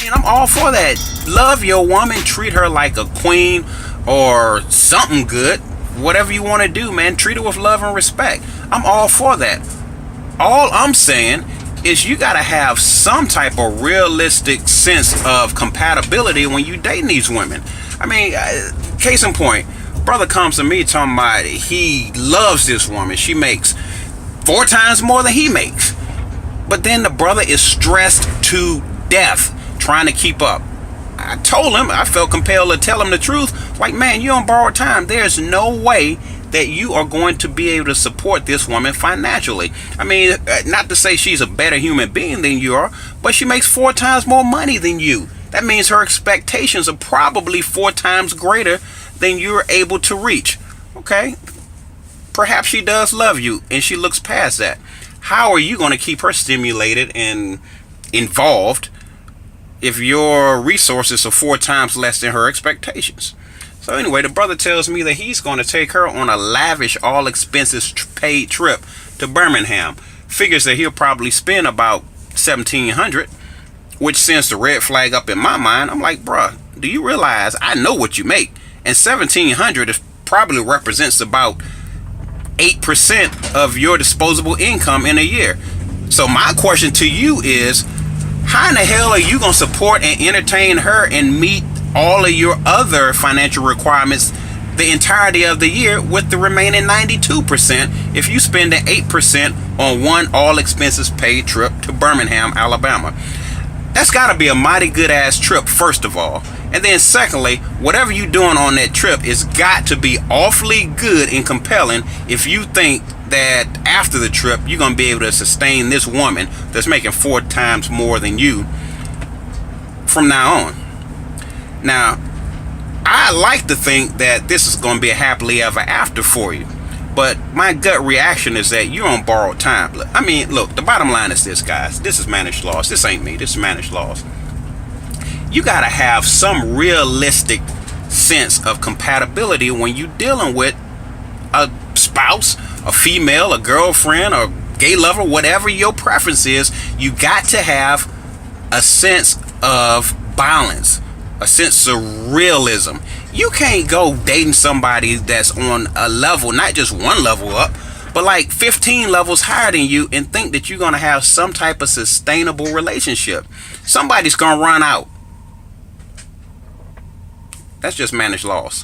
And I'm all for that. Love your woman, treat her like a queen or something good. Whatever you want to do, man, treat her with love and respect. I'm all for that. All I'm saying is you got to have some type of realistic sense of compatibility when you dating these women. I mean, case in point, brother comes to me talking about he loves this woman. She makes 4 times more than he makes. But then the brother is stressed to death trying to keep up. I told him, I felt compelled to tell him the truth. Like, man, you're on borrowed time. There's no way that you are going to be able to support this woman financially. I mean, not to say she's a better human being than you are, but she makes 4 times more money than you. That means her expectations are probably 4 times greater than you're able to reach. Okay? Perhaps she does love you and she looks past that. How are you going to keep her stimulated and involved if your resources are 4 times less than her expectations? So anyway, the brother tells me that he's going to take her on a lavish, all expenses paid trip to Birmingham. Figures that he'll probably spend about $1,700, which sends the red flag up in my mind. I'm like, bruh, do you realize I know what you make? And $1,700 is probably represents about 8% of your disposable income in a year. So my question to you is, how in the hell are you going to support and entertain her and meet all of your other financial requirements the entirety of the year with the remaining 92% if you spend the 8% on one all expenses paid trip to Birmingham, Alabama? That's got to be a mighty good ass trip, first of all. And then secondly, whatever you're doing on that trip is got to be awfully good and compelling if you think that after the trip you're going to be able to sustain this woman that's making 4 times more than you from now on. Now, I like to think that this is going to be a happily ever after for you, but my gut reaction is that you're on borrowed time. I mean, look, the bottom line is this, guys. This is Mannishlaws. This ain't me. This is Mannishlaws. You got to have some realistic sense of compatibility when you're dealing with a spouse, a female, a girlfriend, or gay lover, whatever your preference is. You got to have a sense of balance, a sense of realism. You can't go dating somebody that's on a level, not just one level up, but like 15 levels higher than you, and think that you're going to have some type of sustainable relationship. Somebody's going to run out. That's just Mannishlaws.